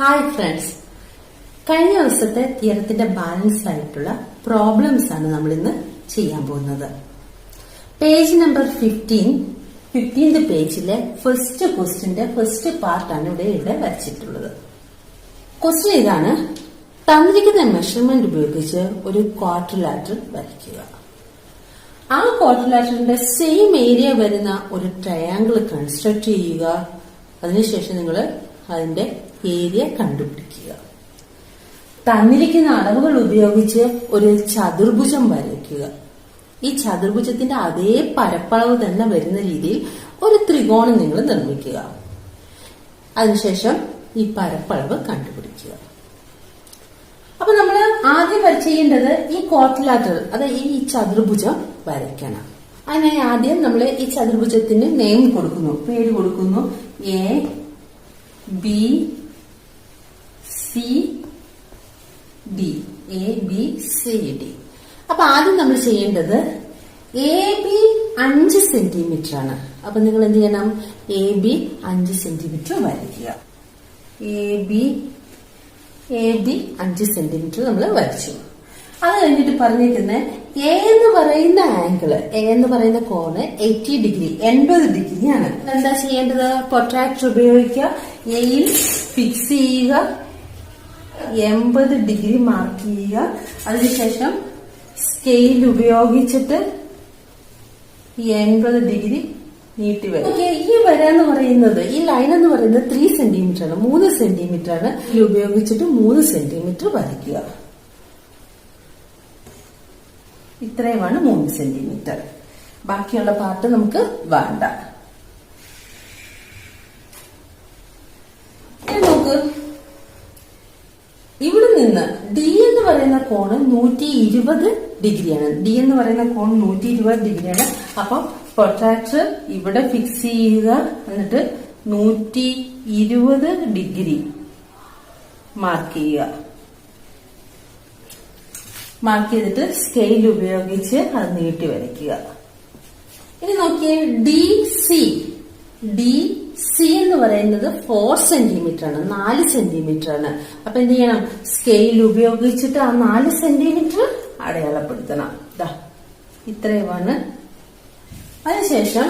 Hi friends, കഴിഞ്ഞ ദിവസത്തെ തിയറത്തിന്റെ balance ആയിട്ടുള്ള പ്രോബ്ലംസ് ആണ് നമ്മൾ ഇന്ന് ചെയ്യാൻ പോകുന്നത്. പേജ് നമ്പർ 15th പേജിലെ ഫസ്റ്റ് ക്വസ്റ്റിന്റെ ഫസ്റ്റ് പാർട്ടാണ് ഇവിടെ വരച്ചിട്ടുള്ളത്. ക്വസ്റ്റ്യൻ ഇതാണ്: തന്നിരിക്കുന്ന മെഷർമെന്റ് ഉപയോഗിച്ച് ഒരു ക്വാഡ്രിലാറ്ററൽ വരയ്ക്കുക. ആ ക്വാഡ്രിലാറ്ററിന്റെ സെയിം ഏരിയ വരുന്ന ഒരു ട്രയാങ്കിൾ കൺസ്ട്രക്ട് ചെയ്യുക. അതിനുശേഷം നിങ്ങൾ അതിന്റെ ഏരിയ കണ്ടുപിടിക്കുക. തന്നിരിക്കുന്ന അളവുകൾ ഉപയോഗിച്ച് ഒരു ചതുർഭുജം വരയ്ക്കുക. ഈ ചതുർഭുജത്തിന്റെ അതേ പരപ്പളവ് തന്നെ വരുന്ന രീതിയിൽ ഒരു ത്രികോണം നിങ്ങൾ നിർമ്മിക്കുക. അതിനുശേഷം ഈ പരപ്പളവ് കണ്ടുപിടിക്കുക. അപ്പൊ നമ്മൾ ആദ്യം ചെയ്യേണ്ടത് ഈ ക്വാഡ്രിലാറ്ററൽ, അതായത് ഈ ചതുർഭുജം വരയ്ക്കണം. അതിനായി ആദ്യം നമ്മൾ ഈ ചതുർഭുജത്തിന് നെയിം കൊടുക്കുന്നു, പേര് കൊടുക്കുന്നു. A B C D, A B C D. അപ്പൊ ആദ്യം നമ്മൾ ചെയ്യേണ്ടത് എ ബി 5 സെന്റിമീറ്റർ ആണ്. അപ്പൊ നിങ്ങൾ എന്ത് ചെയ്യണം? എ ബി 5 സെന്റിമീറ്റർ വരയ്ക്കുക. എ ബി 5 സെന്റിമീറ്റർ നമ്മൾ വരച്ചു. അത് കഴിഞ്ഞിട്ട് പറഞ്ഞിരിക്കുന്നത് എ എന്ന് പറയുന്ന ആംഗിള്, എ എന്ന് പറയുന്ന കോണ് 80 ഡിഗ്രി, 80 ഡിഗ്രി ആണ്. എന്താ ചെയ്യേണ്ടത്? പ്രൊട്രാക്ടർ ഉപയോഗിക്കുക. എയിൽ ഫിക്സ് ചെയ്യുക, 80 ഡിഗ്രി മാർക്ക് ചെയ്യുക. അതിനുശേഷം സ്കെയിൽ ഉപയോഗിച്ചിട്ട് 80 ഡിഗ്രി നീട്ടി വരും. ഈ വര എന്ന് പറയുന്നത്, ഈ ലൈൻ എന്ന് പറയുന്നത് 3 സെന്റിമീറ്റർ ആണ്, 3 സെന്റിമീറ്റർ ആണ്. ഇത് ഉപയോഗിച്ചിട്ട് 3 സെന്റിമീറ്റർ വരയ്ക്കുക. ഇത്രയുമാണ് 3 സെന്റിമീറ്റർ. ബാക്കിയുള്ള പാർട്ട് നമുക്ക് വേണ്ട. നോക്ക്, ഇവിടെ നിന്ന് ഡി എന്ന് പറയുന്ന കോണ് 120 ഡിഗ്രിയാണ്. ഡി എന്ന് പറയുന്ന കോൺ 120 ഡിഗ്രിയാണ്. അപ്പൊ പ്രൊട്രാക്ടർ ഇവിടെ ഫിക്സ് ചെയ്യുക. എന്നിട്ട് 120 ഡിഗ്രി മാർക്ക് ചെയ്യുക. മാർക്ക് ചെയ്തിട്ട് സ്കെയിൽ ഉപയോഗിച്ച് അത് നീട്ടി വരയ്ക്കുക. ഇനി നോക്കിയേ, ഡി സി എന്ന് പറയുന്നത് 4 സെന്റിമീറ്റർ ആണ്, 4 സെന്റിമീറ്റർ ആണ്. അപ്പൊ എന്ത് ചെയ്യണം? സ്കെയിൽ ഉപയോഗിച്ചിട്ട് ആ 4 സെന്റിമീറ്റർ അടയാളപ്പെടുത്തണം. ഇത്രയുമാണ്. അതിനുശേഷം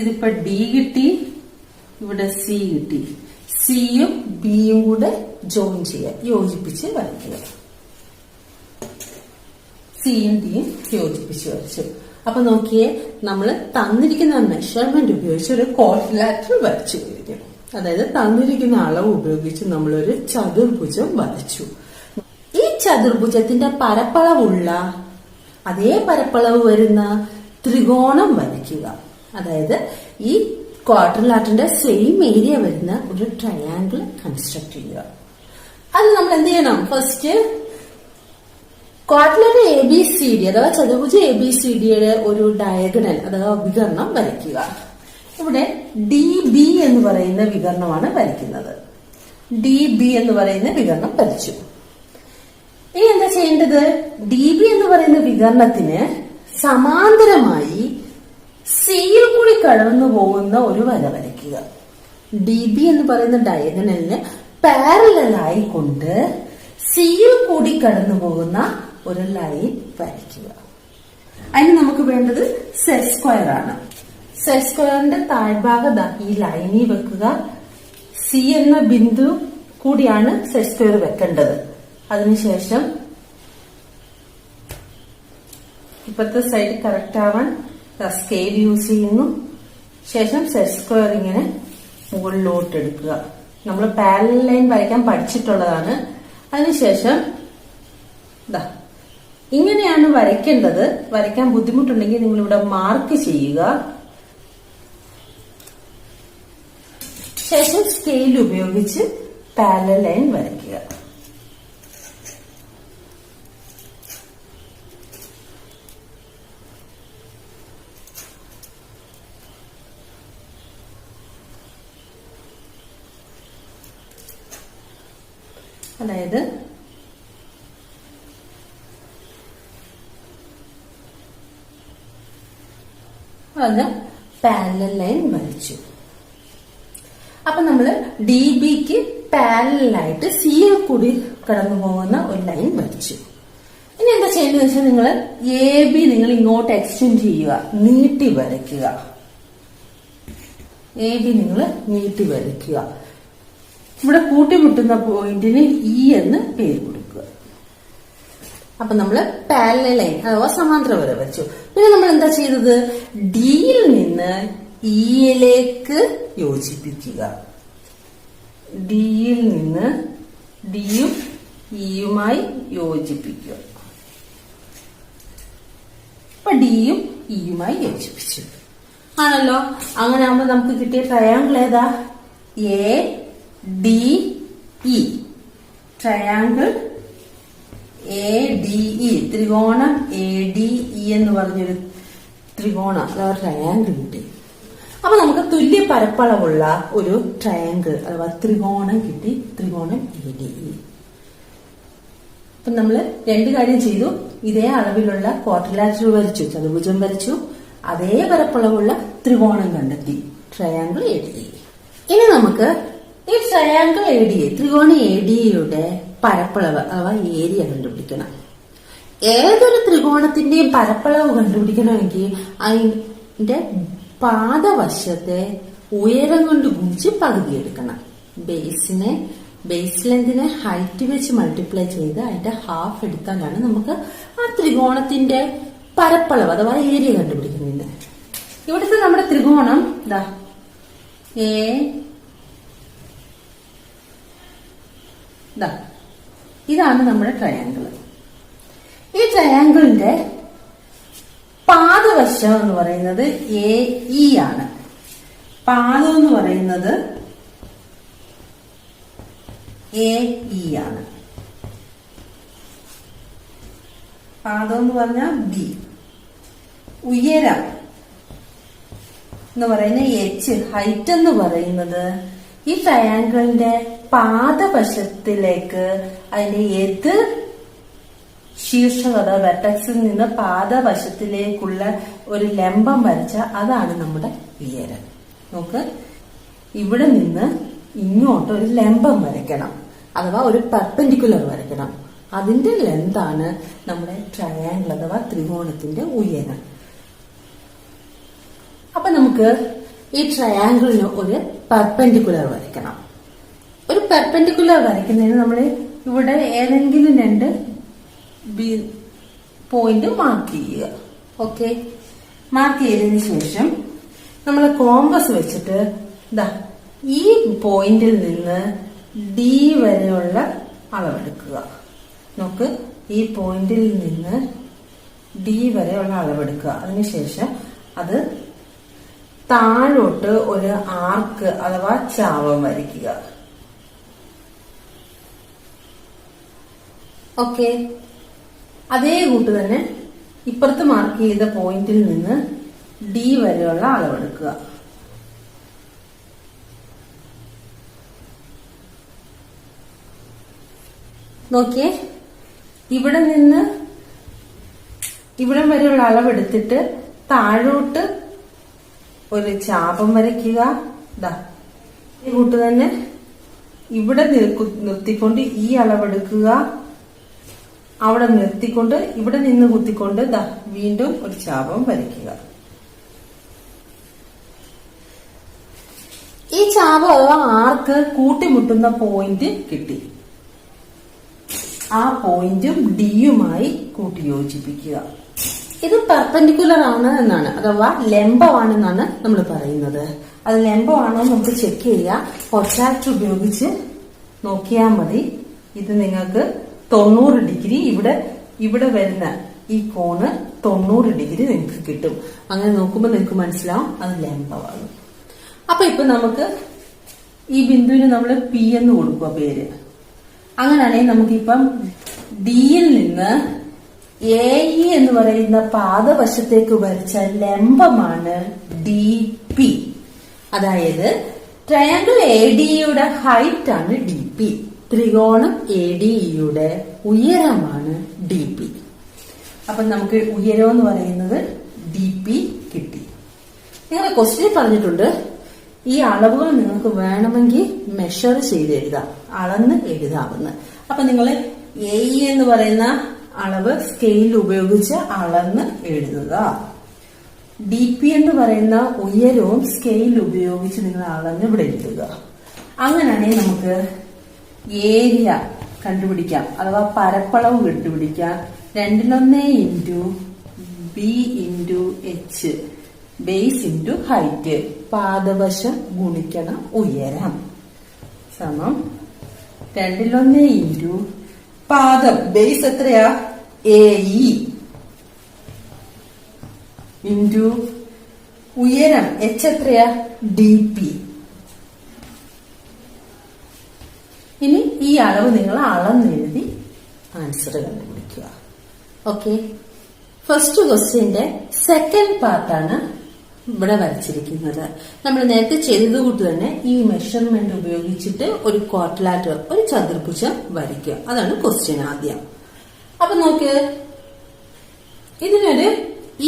ഇതിപ്പോ ഡി കിട്ടി, ഇവിടെ സി കിട്ടി. സിയും ബിയും കൂടെ ജോയിൻ ചെയ്യുക, യോജിപ്പിച്ച് വരയ്ക്കുക. സിയും ഡിയും യോജിപ്പിച്ച് വരച്ചു. അപ്പൊ നോക്കിയേ, നമ്മൾ തന്നിരിക്കുന്ന മെഷർമെന്റ് ഉപയോഗിച്ച് ഒരു ക്വാഡ്രിലാറ്ററൽ വരച്ചു കഴിഞ്ഞു. അതായത് തന്നിരിക്കുന്ന അളവ് ഉപയോഗിച്ച് നമ്മളൊരു ചതുർഭുജം വരച്ചു. ഈ ചതുർഭുജത്തിന്റെ പരപ്പളവുള്ള അതേ പരപ്പളവ് വരുന്ന ത്രികോണം വരയ്ക്കുക. അതായത് ഈ ക്വാഡ്രിലാറ്ററിന്റെ സെയിം ഏരിയ വരുന്ന ഒരു ട്രയാങ്കിൾ കൺസ്ട്രക്ട് ചെയ്യുക. അത് നമ്മൾ എന്ത് ചെയ്യണം? First ക്വാഡ്രിലാറ്റർ A B C D അഥവാ ചതുർഭുജ എ ബി സി ഡിയുടെ ഒരു ഡയഗണൽ അഥവാ വികർണം വരയ്ക്കുക. ഇവിടെ ഡി ബി എന്ന് പറയുന്ന വികരണമാണ് വരയ്ക്കുന്നത്. ഡി ബി എന്ന് പറയുന്ന വികരണം വരച്ചു. ഇനി എന്താ ചെയ്യേണ്ടത്? ഡി ബി എന്ന് പറയുന്ന വികരണത്തിന് സമാന്തരമായി സിയിൽ കൂടി കടന്നു പോകുന്ന ഒരു വര വരയ്ക്കുക. ഡി ബി എന്ന് പറയുന്ന ഡയഗണലിന് പാരലലായി കൊണ്ട് സിയിൽ കൂടി കടന്നു പോകുന്ന ഒരു ലൈൻ വരയ്ക്കുക. അതിന് നമുക്ക് വേണ്ടത് സെറ്റ് സ്ക്വയർ ആണ്. സെറ്റ് സ്ക്വയറിന്റെ താഴ്ഭാഗം ഈ ലൈനിൽ വെക്കുക. സി എന്ന ബിന്ദു കൂടിയാണ് സെറ്റ് സ്ക്വയർ വെക്കേണ്ടത്. അതിനുശേഷം ഇപ്പത്തെ സൈഡ് കറക്റ്റ് ആവാൻ സ്കെയിൽ യൂസ് ചെയ്യുന്നു. ശേഷം സെറ്റ് സ്ക്വയർ ഇങ്ങനെ മുകളിലോട്ട് എടുക്കുക. നമ്മൾ പാരലൽ ലൈൻ വരയ്ക്കാൻ പഠിച്ചിട്ടുള്ളതാണ്. അതിനുശേഷം ഇങ്ങനെയാണ് വരയ്ക്കേണ്ടത്. വരയ്ക്കാൻ ബുദ്ധിമുട്ടുണ്ടെങ്കിൽ നിങ്ങൾ ഇവിടെ മാർക്ക് ചെയ്യുക. ശേഷം സ്കെയിൽ ഉപയോഗിച്ച് പാരലൽ ലൈൻ വരയ്ക്കുക. അതായത് പാരലൽ ലൈൻ വരച്ചു. അപ്പൊ നമ്മള് ഡി ബിക്ക് പാരലായിട്ട് സിയിൽ കൂടി കടന്നു പോകുന്ന ഒരു ലൈൻ വരച്ചു. ഇനി എന്താ ചെയ്യുന്നത് വെച്ചാൽ നിങ്ങൾ എ ബി നിങ്ങൾ ഇങ്ങോട്ട് എക്സ്റ്റെൻഡ് ചെയ്യുക, നീട്ടി വരയ്ക്കുക. എ ബി നിങ്ങൾ നീട്ടി വരയ്ക്കുക. ഇവിടെ കൂട്ടിമുട്ടുന്ന പോയിന്റിന് ഇ എന്ന് പേര് കൊടുക്കുക. അപ്പൊ നമ്മള് പാരലൽ ലൈൻ അഥവാ സമാന്തര വര വരച്ചു. പിന്നെ നമ്മൾ എന്താ ചെയ്തത്? ഡിയിൽ നിന്ന് ഇയിലേക്ക് യോജിപ്പിക്കുക. ഡിയിൽ നിന്ന് ഡിയും ഇയുമായി യോജിപ്പിക്കുക. അപ്പൊ ഡിയും ഇയുമായി യോജിപ്പിച്ചു ആണല്ലോ. അങ്ങനെ ആകുമ്പോൾ നമുക്ക് കിട്ടിയ ട്രയാങ്കിൾ ഏതാ? A D E. Triangle A D E, ത്രികോണം എ ഡി ഇ എന്ന് പറഞ്ഞൊരു ത്രികോണം അഥവാ ട്രയാങ്കിൾ കിട്ടി. അപ്പൊ നമുക്ക് തുല്യ പരപ്പളവുള്ള ഒരു ട്രയാങ്കിൾ അഥവാ ത്രികോണം കിട്ടി, ത്രികോണം എ ഡി ഇ. അപ്പൊ നമ്മള് രണ്ട് കാര്യം ചെയ്തു. ഇതേ അളവിലുള്ള ക്വാഡ്രിലാറ്ററൽ വരച്ചു, ചതുർഭുജം വരച്ചു, അതേ പരപ്പളവുള്ള ത്രികോണം കണ്ടെത്തി, ട്രയാങ്കിൾ എ ഡി ഇ. ഇനി നമുക്ക് ഈ ട്രയാങ്കിൾ എ ഡി ഇ, ത്രികോണം എ ഡി ഇയുടെ പരപ്പളവ് അഥവാ ഏരിയ കണ്ടുപിടിക്കണം. ഏതൊരു ത്രികോണത്തിന്റെയും പരപ്പളവ് കണ്ടുപിടിക്കണമെങ്കിൽ അതിന്റെ പാദവശത്തെ ഉയരം കൊണ്ട് ഗുണിച്ച് പകുതി എടുക്കണം. ബേസ് ലെന്തിനെ ഹൈറ്റ് വെച്ച് മൾട്ടിപ്ലൈ ചെയ്ത് അതിന്റെ ഹാഫ് എടുത്താലാണ് നമുക്ക് ആ ത്രികോണത്തിന്റെ പരപ്പളവ് അഥവാ ഏരിയ കണ്ടുപിടിക്കുന്നത്. ഇവിടുത്തെ നമ്മുടെ ത്രികോണം ഇതാണ് നമ്മുടെ ട്രയാങ്കിൾ. ഈ ട്രയാങ്കിളിന്റെ പാദവശം എന്ന് പറയുന്നത് എ ഇ ആണ്. പാദം എന്ന് പറയുന്നത് എ ഇ ആണ്. പാദം എന്ന് പറഞ്ഞാൽ ബി. ഉയരം എന്ന് പറയുന്ന എച്ച്, ഹൈറ്റ് എന്ന് പറയുന്നത് ഈ ട്രയാങ്കിളിന്റെ പാദവശത്തിലേക്ക് അതിന്റെ എതിർ ശീർഷകത വെർട്ടെക്സിൽ നിന്ന് പാദവശത്തിലേക്കുള്ള ഒരു ലംബം വരച്ച അതാണ് നമ്മുടെ ഉയരം. നമുക്ക് ഇവിടെ നിന്ന് ഇങ്ങോട്ട് ഒരു ലംബം വരയ്ക്കണം അഥവാ ഒരു പെർപെൻഡിക്കുലർ വരയ്ക്കണം. അതിന്റെ ലെന്താണ് നമ്മുടെ ട്രയാങ്കിൾ അഥവാ ത്രികോണത്തിന്റെ ഉയരം. അപ്പൊ നമുക്ക് ഈ ട്രയാങ്കിളിന് ഒരു പെർപെൻഡിക്കുലർ വരയ്ക്കണം. ഒരു പെർപെൻഡിക്കുലർ വരയ്ക്കുന്നതിന് നമ്മൾ ഇവിടെ ഏതെങ്കിലും രണ്ട് പോയിന്റ് മാർക്ക് ചെയ്യുക. ഓക്കെ, മാർക്ക് ചെയ്തതിനു ശേഷം നമ്മൾ കോമ്പസ് വെച്ചിട്ട് ഈ പോയിന്റിൽ നിന്ന് ഡി വരെയുള്ള അളവെടുക്കുക. നമുക്ക് ഈ പോയിന്റിൽ നിന്ന് ഡി വരെയുള്ള അളവെടുക്കുക. അതിനുശേഷം അത് താഴോട്ട് ഒരു ആർക്ക് അഥവാ ചാപം വരയ്ക്കുക. ഓക്കെ, അതേ കൂട്ട് തന്നെ ഇപ്പുറത്ത് മാർക്ക് ചെയ്ത പോയിന്റിൽ നിന്ന് ഡി വരെയുള്ള അളവെടുക്കുക. നോക്കിയേ, ഇവിടെ നിന്ന് ഇവിടം വരെയുള്ള അളവെടുത്തിട്ട് താഴോട്ട് ഒരു ചാപം വരയ്ക്കുക. ഈ കൂട്ട് തന്നെ ഇവിടെ നിർത്തിക്കൊണ്ട് ഈ അളവെടുക്കുക. അവിടെ നിർത്തിക്കൊണ്ട് ഇവിടെ നിന്ന് കുത്തിക്കൊണ്ട് വീണ്ടും ഒരു ചാപം വരയ്ക്കുക. ഈ ചാപം അഥവാ ആർക്ക് കൂട്ടിമുട്ടുന്ന പോയിന്റ് കിട്ടി. ആ പോയിന്റും ഡിയുമായി കൂട്ടിയോജിപ്പിക്കുക. ഇത് പെർപെൻഡിക്കുലർ ആണ് എന്നാണ് അഥവാ ലംബമാണെന്നാണ് നമ്മൾ പറയുന്നത്. അത് ലംബമാണോ നമുക്ക് ചെക്ക് ചെയ്യുക. പ്രൊട്രാക്ടർ ഉപയോഗിച്ച് നോക്കിയാൽ മതി. ഇത് നിങ്ങൾക്ക് 90 ഡിഗ്രി ഇവിടെ വരുന്ന ഈ കോണ് 90 ഡിഗ്രി നിങ്ങൾക്ക് കിട്ടും. അങ്ങനെ നോക്കുമ്പോൾ നിങ്ങൾക്ക് മനസ്സിലാവും അത് ലംബമാണ്. അപ്പൊ ഇപ്പൊ നമുക്ക് ഈ ബിന്ദുവിന് നമ്മൾ പി എന്ന് കൊടുക്കുക പേര്. അങ്ങനെയാണെങ്കിൽ നമുക്കിപ്പം ഡിയിൽ നിന്ന് എ ഇ എന്ന് പറയുന്ന പാദവശത്തേക്ക് വരച്ച ലംബമാണ് ഡി പി. അതായത് ട്രയാങ്കിൾ എ ഡി യുടെ ഹൈറ്റ് ആണ് ഡി പി. ത്രികോണം എ ഡി ഇയുടെ ഉയരമാണ് ഡി പി. അപ്പൊ നമുക്ക് ഉയരം എന്ന് പറയുന്നത് ഡി പി കിട്ടി. നിങ്ങളെ ക്വസ്റ്റ്യൻ പറഞ്ഞിട്ടുണ്ട് ഈ അളവുകൾ നിങ്ങൾക്ക് വേണമെങ്കിൽ മെഷർ ചെയ്ത് എഴുതാം, അളന്ന് എഴുതാവുന്ന. അപ്പൊ നിങ്ങൾ എ എന്ന് പറയുന്ന അളവ് സ്കെയിൽ ഉപയോഗിച്ച് അളന്ന് എഴുതുക. ഡി പി എന്ന് പറയുന്ന ഉയരവും സ്കെയിൽ ഉപയോഗിച്ച് നിങ്ങൾ അളന്ന് ഇവിടെ എഴുതുക. അങ്ങനെയാണെങ്കിൽ നമുക്ക് ഏരിയ കണ്ടുപിടിക്കാം, അഥവാ പരപ്പളവ് കണ്ടുപിടിക്കാം. 2/1 into B into H, base into height, പാദവശം ഗുണിക്കണം ഉയരം, സമം 2/1 ഇൻറ്റു പാദം ബേസ് എത്രയാ എ ഇ ഇൻറ്റു ഉയരം എച്ച് എത്രയാ ഡി പി. ഇനി ഈ അളവ് നിങ്ങൾ അളന്നെഴുതി ആൻസർ കണ്ടുപിടിക്കുക. ഓക്കെ, ഫസ്റ്റ് ക്വസ്റ്റ്യന്റെ സെക്കൻഡ് പാർട്ടാണ് ഇവിടെ വരച്ചിരിക്കുന്നത്. നമ്മൾ നേരത്തെ ചെയ്തതുകൊണ്ട് തന്നെ ഈ മെഷർമെന്റ് ഉപയോഗിച്ചിട്ട് ഒരു ക്വാഡ്രിലാറ്ററൽ, ഒരു ചതുർഭുജം വരയ്ക്കുക. അതാണ് ക്വസ്റ്റ്യൻ ആദ്യം. അപ്പൊ നോക്ക്, ഇതിനൊരു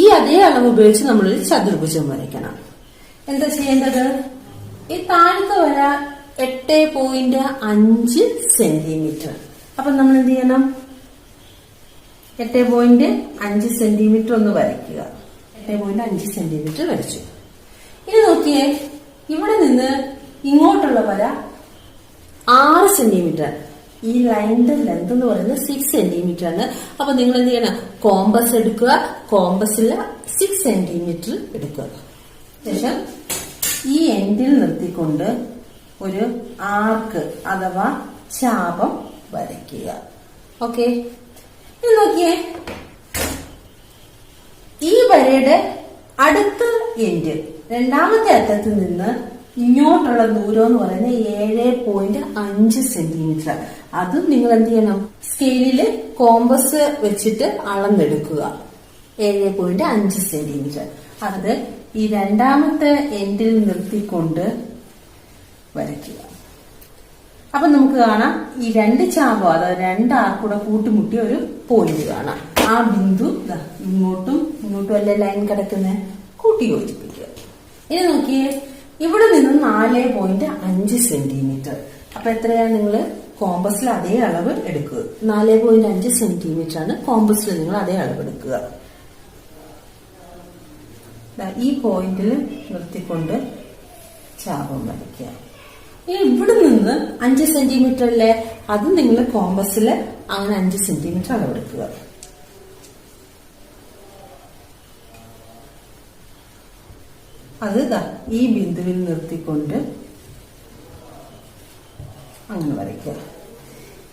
ഈ അതേ അളവ് ഉപയോഗിച്ച് നമ്മളൊരു ചതുർഭുജം വരയ്ക്കണം. എന്താ ചെയ്യേണ്ടത്? ഈ താഴത്തെ വര 8.5 സെന്റിമീറ്റർ. അപ്പൊ നമ്മൾ എന്ത് ചെയ്യണം? 8.5 സെന്റിമീറ്റർ ഒന്ന് വരയ്ക്കുക. 8.5 സെന്റിമീറ്റർ വരച്ചു. ഇനി നോക്കിയേ, ഇവിടെ നിന്ന് ഇങ്ങോട്ടുള്ള വര 6 സെന്റിമീറ്റർ. ഈ ലൈനിന്റെ ലെന്ത് എന്ന് പറയുന്നത് 6 സെന്റിമീറ്റർ ആണ്. അപ്പൊ നിങ്ങൾ എന്ത് ചെയ്യണം? കോമ്പസ് എടുക്കുക, കോമ്പസിൽ 6 സെന്റിമീറ്റർ എടുക്കുക. ശേഷം ഈ എൻഡിൽ നിർത്തിക്കൊണ്ട് ഒരു ആർക്ക് അഥവാ ചാപം വരയ്ക്കുക. ഓക്കെ, ഇനി നോക്കിയേ, ഈ വരയുടെ അടുത്ത എൻഡ്, രണ്ടാമത്തെ അറ്റത്ത് നിന്ന് ഇങ്ങോട്ടുള്ള ദൂരം എന്ന് പറയുന്നത് 7.5 സെന്റിമീറ്റർ. അതും നിങ്ങൾ എന്ത് ചെയ്യണം? സ്കെയിലില് കോമ്പസ് വെച്ചിട്ട് അളന്നെടുക്കുക. 7.5 സെന്റിമീറ്റർ. അത് ഈ രണ്ടാമത്തെ എൻഡിൽ നിർത്തിക്കൊണ്ട് വരയ്ക്കുക. അപ്പൊ നമുക്ക് കാണാം, ഈ രണ്ട് ചാപം, അതായത് രണ്ട് ആർക്കൂടെ കൂട്ടിമുട്ടിയ ഒരു പോയിന്റ് കാണാം. ആ ബിന്ദു ഇങ്ങോട്ടും അല്ലേ ലൈൻ കിടക്കുന്നത്, കൂട്ടി യോജിപ്പിക്കുക. ഇനി നോക്കിയേ, ഇവിടെ നിന്ന് 4.5 സെന്റിമീറ്റർ. അപ്പൊ എത്രയാണ്? നിങ്ങൾ കോമ്പസിൽ അതേ അളവ് എടുക്കുക. 4.5 സെന്റിമീറ്റർ ആണ് കോമ്പസിൽ നിങ്ങൾ അതേ അളവ് എടുക്കുക. ഈ പോയിന്റിൽ നിർത്തിക്കൊണ്ട് ചാപം വരയ്ക്കുക. ഇവിടെ നിന്ന് 5 സെന്റിമീറ്റർ അല്ലേ, അത് നിങ്ങൾ കോമ്പസിൽ അങ്ങനെ 5 സെന്റിമീറ്റർ അളവെടുക്കുക. അത് ഈ ബിന്ദുവിൽ നിർത്തിക്കൊണ്ട് അങ്ങനെ വരയ്ക്കുക.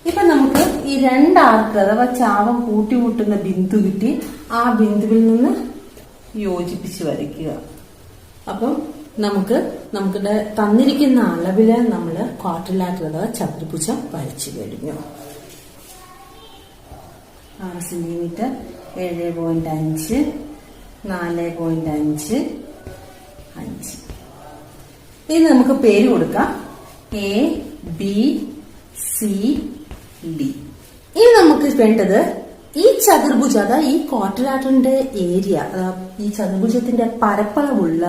ഇപ്പൊ നമുക്ക് ഈ രണ്ടാർക്ക് അഥവാ ചാപം കൂട്ടിമുട്ടുന്ന ബിന്ദു കിട്ടി. ആ ബിന്ദുവിൽ നിന്ന് യോജിപ്പിച്ച് വരയ്ക്കുക. അപ്പം നമുക്ക് തന്നിരിക്കുന്ന അളവില് നമ്മള് ക്വാഡ്രിലാറ്ററൽ അഥവാ ചതുർഭുജം വരച്ചു കഴിഞ്ഞു. 6 സെന്റിമീറ്റർ, 7.5, 4.5, 5. ഇനി നമുക്ക് പേര് കൊടുക്കാം, എ ബി സി ഡി. ഇനി നമുക്ക് വേണ്ടത് ഈ ചതുർഭുജം, അതായത് ഈ ക്വാഡ്രിലാറ്ററിന്റെ ഏരിയ, ഈ ചതുർഭുജത്തിന്റെ പരപ്പളവുള്ള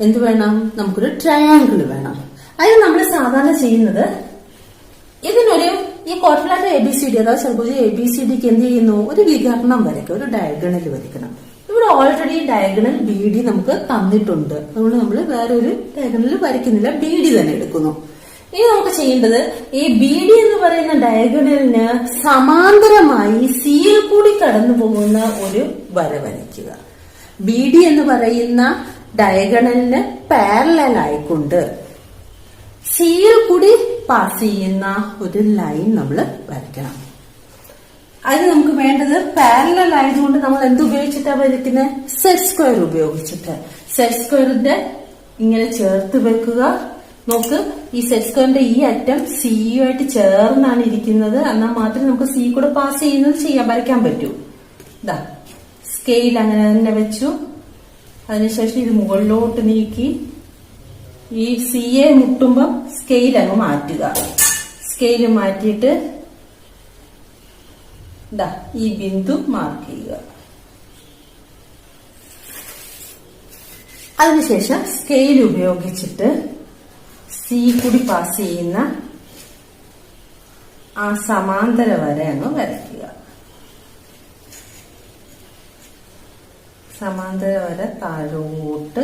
എന്ത് വേണം? നമുക്കൊരു ട്രയാങ്കിൾ വേണം. അതിന് നമ്മൾ സാധാരണ ചെയ്യുന്നത്, ഇതിനൊരു ഈ ക്വാഡ്രിലാറ്ററൽ ABCD അതായത് ചതുർഭുജം ABCDക്ക് എന്ത് ചെയ്യുന്നു? ഒരു വികരണം വരയ്ക്കുക, ഒരു ഡയഗണൽ വരയ്ക്കണം. ഇവിടെ ഓൾറെഡി ഡയഗണൽ BD നമുക്ക് തന്നിട്ടുണ്ട്. അതുകൊണ്ട് നമ്മൾ വേറെ ഒരു ഡയഗണൽ വരയ്ക്കുന്നില്ല, BD തന്നെ എടുക്കുന്നു. ഇനി നമുക്ക് ചെയ്യേണ്ടത്, ഈ BD എന്ന് പറയുന്ന ഡയഗണലിന് സമാന്തരമായി സിയിൽ കൂടി കടന്നു പോകുന്ന ഒരു വര വരയ്ക്കുക. BD എന്ന് പറയുന്ന ഡയഗണലിന് പാരലൽ ആയിക്കൊണ്ട് സിയിൽ കൂടി പാസ് ചെയ്യുന്ന ഒരു ലൈൻ നമ്മൾ വരയ്ക്കണം. അതിന് നമുക്ക് വേണ്ടത് പാരലൽ ആയതുകൊണ്ട് നമ്മൾ എന്ത് ഉപയോഗിച്ചിട്ടാണ് വരയ്ക്കുന്നത്? സെറ്റ് സ്ക്വയർ ഉപയോഗിച്ചിട്ട്. സെറ്റ് സ്ക്വയറിന്റെ ഇങ്ങനെ ചേർത്ത് വെക്കുക. നോക്ക്, ഈ സെറ്റ് സ്ക്വയറിന്റെ ഈ അറ്റം സിയുമായിട്ട് ചേർന്നാണ് ഇരിക്കുന്നത്. എന്നാൽ മാത്രമേ നമുക്ക് സി കൂടെ പാസ് ചെയ്യുന്നത് വരയ്ക്കാൻ പറ്റൂ. ഇതാ സ്കെയിൽ അങ്ങനെ തന്നെ വെച്ചു. അതിനുശേഷം ഇത് മുകളിലോട്ട് നീക്കി ഈ സിയെ മുട്ടുമ്പം സ്കെയിൽ അങ്ങ് മാറ്റുക. സ്കെയിൽ മാറ്റിയിട്ട് ഈ ബിന്ദു മാർക്ക് ചെയ്യുക. അതിനുശേഷം സ്കെയിൽ ഉപയോഗിച്ചിട്ട് സി കൂടി പാസ് ചെയ്യുന്ന ആ സമാന്തര വര അങ്ങ് വരയ്ക്കുക. സമാന്തര വര താഴോട്ട്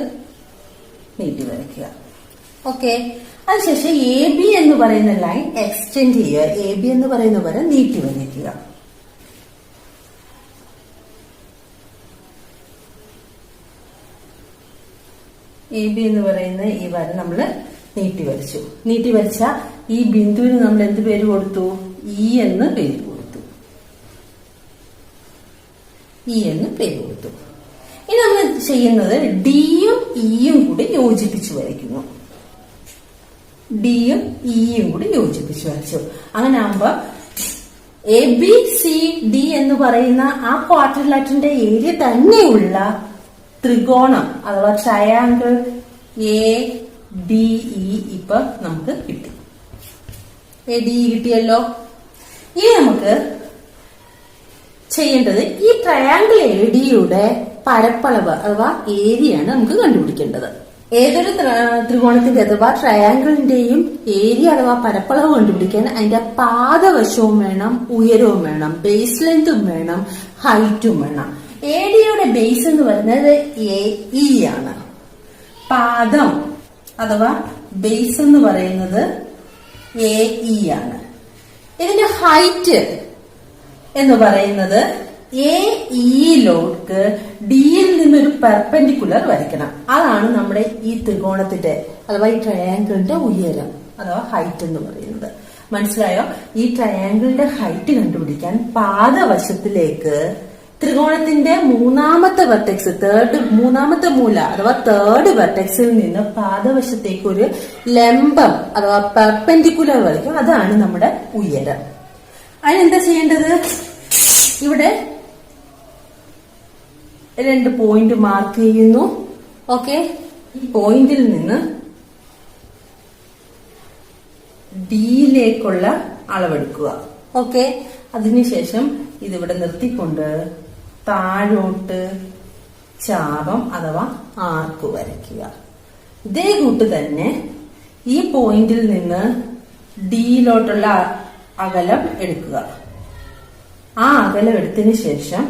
നീട്ടി വരയ്ക്കുക. ഓക്കെ. അതിനുശേഷം എ ബി എന്ന് പറയുന്ന ലൈൻ എക്സ്റ്റെൻഡ് ചെയ്യുക. എ ബി എന്ന് പറയുന്ന വര നീട്ടി വരയ്ക്കുക. എ ബി എന്ന് പറയുന്ന ഈ വര നമ്മൾ നീട്ടി വരച്ചു. നീട്ടി വരച്ച ഈ ബിന്ദുവിന് നമ്മൾ എന്ത് പേര് കൊടുത്തു? ഇ എന്ന് പേര് കൊടുത്തു. ഇ എന്ന് പേര് കൊടുത്തു. ഇനി നമ്മൾ ചെയ്യുന്നത് ഡിയും ഇയും കൂടി യോജിപ്പിച്ച് വരയ്ക്കുന്നു. ഡിയും ഇയും കൂടി യോജിപ്പിച്ച് വരച്ചു. അങ്ങനെ ആകുമ്പോ എ ബി സി ഡി എന്ന് പറയുന്ന ആ ക്വാഡ്രിലാറ്ററിന്റെ ഏരിയ തന്നെയുള്ള ത്രികോണം അഥവാ ട്രയാങ്കിൾ എ ഡി ഇ ഇപ്പൊ നമുക്ക് കിട്ടി. എ ഡി ഇ കിട്ടിയല്ലോ. ഇനി നമുക്ക് ചെയ്യേണ്ടത് ഈ ട്രയാങ്കിൾ എ ഡിയുടെ പരപ്പളവ് അഥവാ ഏരിയയാണ് നമുക്ക് കണ്ടുപിടിക്കേണ്ടത്. ഏതൊരു ത്രികോണത്തിന്റെ അഥവാ ട്രയാങ്കിളിന്റെയും ഏരിയ അഥവാ പരപ്പളവ് കണ്ടുപിടിക്കാൻ അതിന്റെ പാദവശവും വേണം, ഉയരവും വേണം, ബേസ് ലെങ്തും വേണം, ഹൈറ്റും വേണം. എ ഡിയുടെ ബേസ് എന്ന് പറയുന്നത് എ ഇ ആണ്. പാദം അഥവാ ബേസ് എന്ന് പറയുന്നത് എ ഇ ആണ്. ഇതിന്റെ ഹൈറ്റ് എന്ന് പറയുന്നത് എ ഇയിലോട്ട് ഡിയിൽ നിന്നൊരു പെർപെൻഡിക്കുലർ വരയ്ക്കണം. അതാണ് നമ്മുടെ ഈ ത്രികോണത്തിന്റെ അഥവാ ഈ ട്രയാങ്കിളിന്റെ ഉയരം അഥവാ ഹൈറ്റ് എന്ന് പറയുന്നത്. മനസ്സിലായോ? ഈ ട്രയാങ്കിളിന്റെ ഹൈറ്റ് കണ്ടുപിടിക്കാൻ പാദവശത്തിലേക്ക് ത്രികോണത്തിന്റെ മൂന്നാമത്തെ വെർട്ടെക്സ് മൂന്നാമത്തെ മൂല അഥവാ തേർഡ് വെർട്ടെക്സിൽ നിന്ന് പാദവശത്തേക്ക് ഒരു ലംബം അഥവാ പെർപെൻഡിക്കുലർ വരയ്ക്കും. അതാണ് നമ്മുടെ ഉയരം. അതിനെന്താ ചെയ്യേണ്ടത്? ഇവിടെ 2 പോയിന്റ് മാർക്ക് ചെയ്യുന്നു. ഓക്കെ. ഈ പോയിന്റിൽ നിന്ന് ഡിയിലേക്കുള്ള അളവെടുക്കുക. ഓക്കെ. അതിനുശേഷം ഇതിവിടെ നിർത്തിക്കൊണ്ട് താഴോട്ട് ചാപം അഥവാ ആർക്ക് വരയ്ക്കുക. ഇതേ കൂട്ട് തന്നെ ഈ പോയിന്റിൽ നിന്ന് ഡിയിലോട്ടുള്ള അകലം എടുക്കുക. ആ അകലം എടുത്തതിന് ശേഷം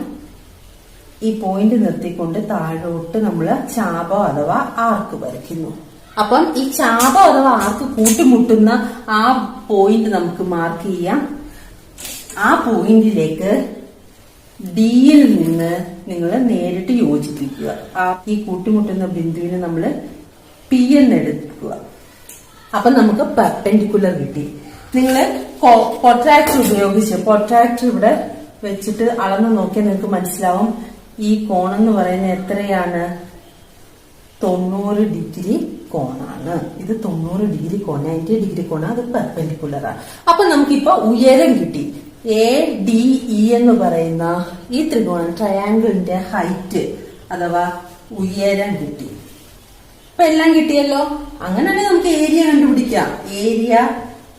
ഈ പോയിന്റ് നിർത്തിക്കൊണ്ട് താഴോട്ട് നമ്മൾ ചാപം അഥവാ ആർക്ക് വരയ്ക്കുന്നു. അപ്പം ഈ ചാപം അഥവാ ആർക്ക് കൂട്ടിമുട്ടുന്ന ആ പോയിന്റ് നമുക്ക് മാർക്ക് ചെയ്യാം. ആ പോയിന്റിലേക്ക് ഡിയിൽ നിന്ന് നിങ്ങൾ നേരിട്ട് യോജിപ്പിക്കുക. ഈ കൂട്ടിമുട്ടുന്ന ബിന്ദുവിന് നമ്മൾ പി എന്ന് എടുക്കുക. അപ്പൊ നമുക്ക് പെർപെൻഡിക്കുലർ കിട്ടി. നിങ്ങള് പ്രൊട്രാക്ടർ ഉപയോഗിച്ച് പ്രൊട്രാക്ടർ ഇവിടെ വെച്ചിട്ട് അളന്ന് നോക്കിയാൽ നിങ്ങൾക്ക് മനസ്സിലാവും ഈ കോണെന്ന് പറയുന്നത് എത്രയാണ്? 90 ഡിഗ്രി കോണാണ്. ഇത് 90 ഡിഗ്രി കോൺ, 90 ഡിഗ്രി കോണ. അത് പെർപെൻഡിക്കുലറാണ്. അപ്പൊ നമുക്കിപ്പോ ഉയരം കിട്ടി. എ ഡി ഇ എന്ന് പറയുന്ന ഈ ത്രികോണം ട്രയാങ്കിളിന്റെ ഹൈറ്റ് അഥവാ ഉയരം കിട്ടി. അപ്പൊ എല്ലാം കിട്ടിയല്ലോ. അങ്ങനെയാണെങ്കിൽ നമുക്ക് ഏരിയ കണ്ടുപിടിക്കാം. ഏരിയ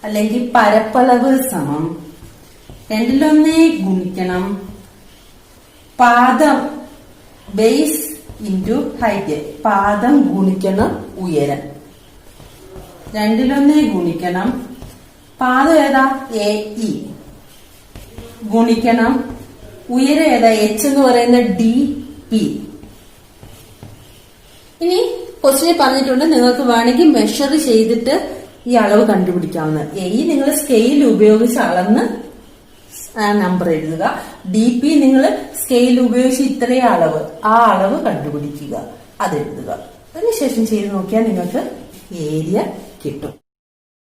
അല്ലെങ്കിൽ പരപ്പളവ് സമം 2 ഗുണിക്കണം പാദം ബേസ് ഇൻറ്റു ഹൈറ്റ്. പാദം ഗുണിക്കണം ഉയരം. 2 ഗുണിക്കണം പാദം ഏതാ? എ ഇ ഗുണിക്കണം ഉയരം ഏതാ? എച്ച് എന്ന് പറയുന്ന ഡി പി. ഇനി ക്വസ്റ്റ്യൻ പറഞ്ഞിട്ടുണ്ട് നിങ്ങൾക്ക് വേണമെങ്കിൽ മെഷർ ചെയ്തിട്ട് ഈ അളവ് കണ്ടുപിടിക്കാവുന്നത്. എ നിങ്ങൾ സ്കെയിൽ ഉപയോഗിച്ച് അളന്ന് നമ്പർ എഴുതുക. ഡി പി നിങ്ങൾ സ്കെയിൽ ഉപയോഗിച്ച് ഇത്രയും അളവ് ആ അളവ് കണ്ടുപിടിക്കുക, അതെഴുതുക. അതിനുശേഷം ചെയ്ത് നോക്കിയാൽ നിങ്ങൾക്ക് ഏരിയ കിട്ടും.